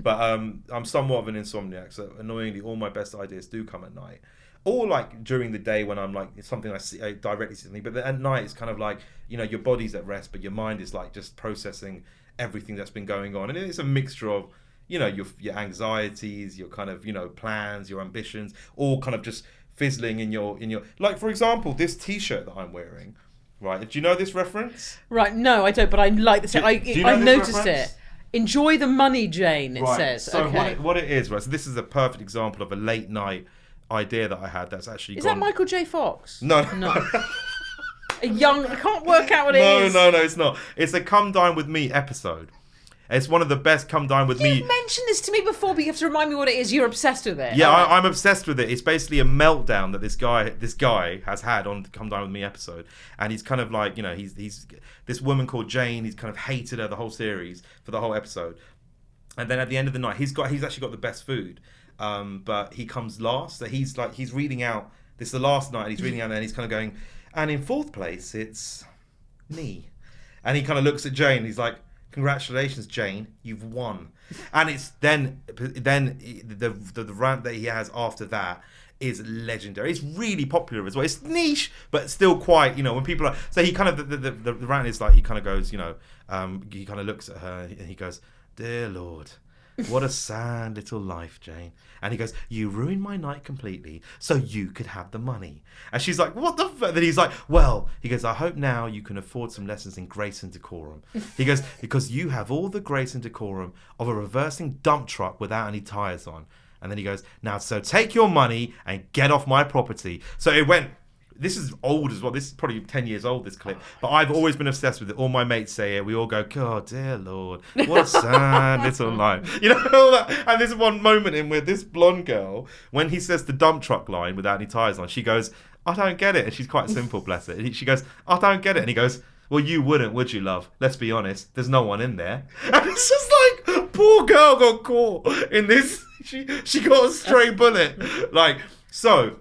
But I'm somewhat of an insomniac, so annoyingly, all my best ideas do come at night. Or like during the day when I'm like something I directly see something, but then at night it's kind of like, you know, your body's at rest, but your mind is like just processing everything that's been going on, and it's a mixture of, you know, your anxieties, your kind of, you know, plans, your ambitions, all kind of just fizzling in your like, for example, this T-shirt that I'm wearing, right? Do you know this reference? Right, no, I don't, but I like this. I noticed reference? it. Enjoy the money, Jane. It says. So okay. what it is, right? So this is a perfect example of a late night idea that I had that's actually Is that Michael J. Fox? No. A young, I can't work out what it is. No, it's not. It's a Come Dine With Me episode. It's one of the best Come Dine With Me. You've mentioned this to me before, but you have to remind me what it is. You're obsessed with it. Yeah, I'm obsessed with it. It's basically a meltdown that this guy has had on the Come Dine With Me episode. And he's kind of like, you know, he's this woman called Jane, he's kind of hated her the whole series for the whole episode. And then at the end of the night, he's actually got the best food. But he comes last. So he's reading out, this is the last night, and he's reading out and he's kind of going, and in fourth place, it's me. And he kind of looks at Jane, and he's like, congratulations, Jane, you've won. And it's then the rant that he has after that is legendary. It's really popular as well. It's niche, but still quite, you know, when people are, so he kind of, the rant is like, he kind of goes, you know, he kind of looks at her and he goes, dear Lord, what a sad little life, Jane. And he goes, you ruined my night completely so you could have the money. And she's like, what the fuck? Then he's like, well, he goes, I hope now you can afford some lessons in grace and decorum. He goes, because you have all the grace and decorum of a reversing dump truck without any tyres on. And then he goes, now, so take your money and get off my property. So it went, this is old as well. This is probably 10 years old, this clip. But I've always been obsessed with it. All my mates say it. We all go, God, dear Lord, what a sad little life. You know, all that. And there's one moment in where this blonde girl, when he says the dump truck line without any tyres on, she goes, I don't get it. And she's quite simple, bless it. And she goes, I don't get it. And he goes, well, you wouldn't, would you, love? Let's be honest. There's no one in there. And it's just like, poor girl got caught in this. She got a stray bullet. Like, so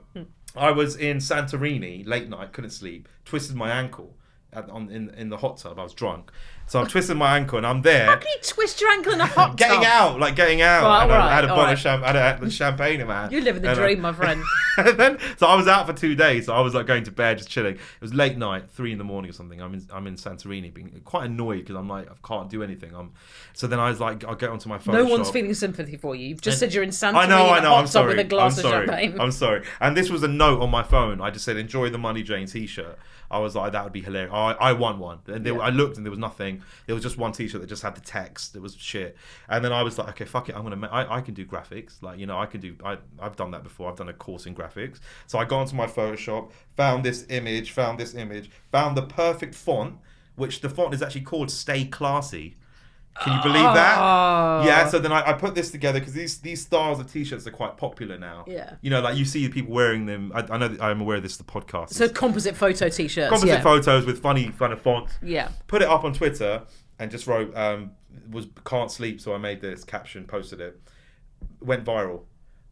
I was in Santorini, late night, couldn't sleep, twisted my ankle in the hot tub. I was drunk. So I'm twisting my ankle and I'm there. How can you twist your ankle in a hot tub? Getting out. Right, I had a bottle of champagne in my hand. You live in the dream, my friend. And then, so I was out for 2 days. So I was like going to bed, just chilling. It was late night, 3 a.m. or something. I'm in Santorini, being quite annoyed because I'm like, I can't do anything. So then I was like, I'll get onto my phone. No one's feeling sympathy for you. You've just said you're in Santorini. I know. Hot tub with a glass of champagne. I'm sorry. And this was a note on my phone. I just said, enjoy the money, Jane T-shirt. I was like, that would be hilarious. I won one. And I looked and there was nothing. There was just one T-shirt that just had the text. It was shit. And then I was like, okay, fuck it. I can do graphics. Like, you know, I've done that before. I've done a course in graphics. So I got onto my Photoshop, found this image, found the perfect font, which the font is actually called Stay Classy. Can you believe that? Yeah, so then I put this together because these styles of T-shirts are quite popular now. Yeah. You know, like you see people wearing them. I know that I'm aware of this, the podcast. So composite photo T-shirts. Composite photos with funny kind of fonts. Yeah. Put it up on Twitter and just wrote, can't sleep, so I made this caption, posted it. Went viral.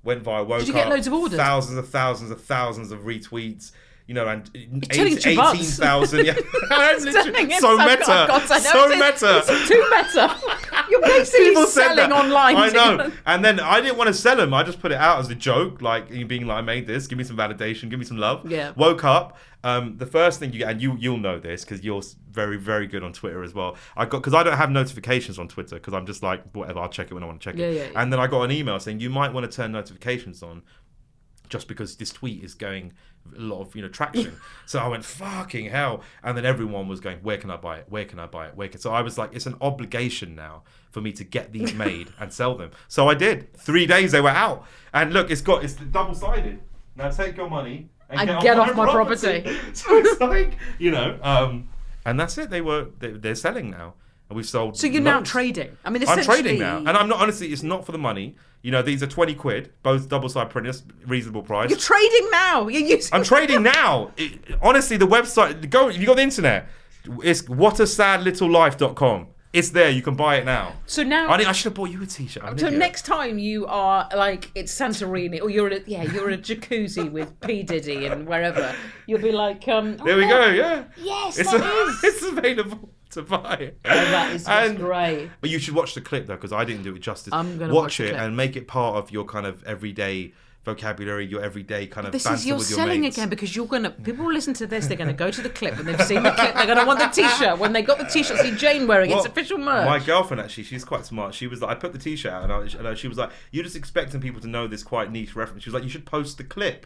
Woke Did you get loads of orders? Thousands of retweets. You know, and 18,000. Yeah, so meta. It's too meta. You're basically selling online. I know. And then I didn't want to sell them. I just put it out as a joke, like being like, I made this. Give me some validation. Give me some love. Yeah. Woke up. The first thing you get, and you'll know this because you're very, very good on Twitter as well. Because I don't have notifications on Twitter because I'm just like, whatever, I'll check it when I want to check it. Yeah. And then I got an email saying you might want to turn notifications on, just because this tweet is going a lot of, you know, traction. So I went, fucking hell. And then everyone was going, where can I buy it? Where can I buy it? So I was like, it's an obligation now for me to get these made and sell them. So I did. 3 days they were out. And look, it's double-sided. Now take your money and get off my property. So it's like, you know, and that's it. They're selling now. And we've sold. So you're now trading. I mean, I'm trading now. And I'm not, honestly, it's not for the money. You know, these are 20 quid, both double-sided printers, reasonable price. You're trading now. I'm trading now. Honestly, the website, if you got the internet, it's whatasadlittlife.com. It's there. You can buy it now. So now, I should have bought you a T-shirt. So next time you are like, it's Santorini, or you're in a jacuzzi with P Diddy and wherever, you'll be like, there we go. Yeah. Yes, It's available. to buy it. Oh, that is just great. But you should watch the clip though, because I didn't do it justice. I'm gonna watch watch the it clip. and make it part of your kind of everyday vocabulary, your everyday kind of This banter is you're with your selling mates. again because people will listen to this. They're going to go to the clip when they've seen the clip. They're going to want the T-shirt. When they got the T-shirt, see Jane wearing it's official merch. My girlfriend actually, she's quite smart. She was like, I put the T-shirt out, and she was like, "You're just expecting people to know this quite niche reference." She was like, "You should post the clip."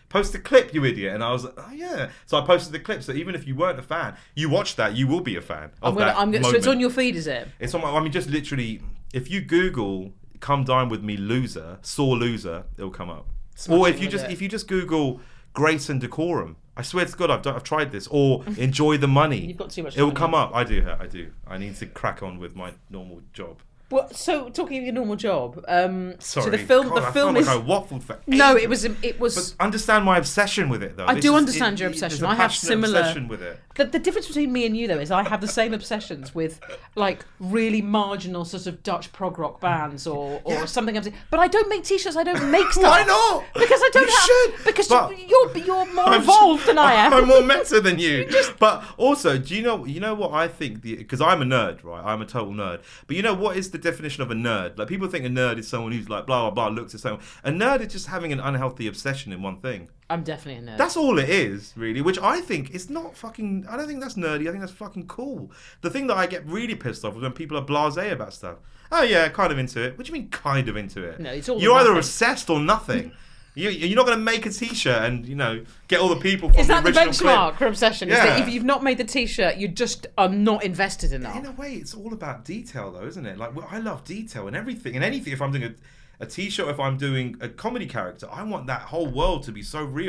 Post the clip, you idiot. And I was like, oh yeah. So I posted the clip. So even if you weren't a fan, you watch that, you will be a fan of that moment. So it's on your feed, is it? It's on my, I mean, just literally, if you Google "Come Dine With Me" sore loser, it'll come up. Or if you just Google "grace and decorum," I swear to God, I've tried this. Or "enjoy the money." You've got too much. It will come up. I do. I need to crack on with my normal job. Well, so talking of your normal job, Sorry, so the film I is. like I waffled for No, ages. it was. But understand my obsession with it, though. I do understand your obsession. I have similar obsession with it. The difference between me and you, though, is I have the same obsessions with like really marginal sort of Dutch prog rock bands or something. But I don't make T-shirts. I don't make stuff. Why not? Because I don't You should. Because But you're more evolved than I am. I'm more meta than you. But also, do you know what I think? Because I'm a nerd, right? I'm a total nerd. But you know what is the definition of a nerd? Like, people think a nerd is someone who's like blah blah blah, looks at someone. A nerd is just having an unhealthy obsession in one thing. I'm definitely a nerd. That's all it is, really, which I think is not fucking... I don't think that's nerdy. I think that's fucking cool. The thing that I get really pissed off is when people are blasé about stuff. Oh, yeah, kind of into it. What do you mean kind of into it? No, it's all You're either nothing. obsessed or nothing. You're not going to make a T-shirt and, get all the people from Is that the original benchmark clip. for obsession? Yeah. Is that if you've not made the T-shirt, you just are not invested enough? In a way, it's all about detail, though, isn't it? Like, I love detail in everything. In anything, if I'm doing a T-shirt, if I'm doing a comedy character, I want that whole world to be so real.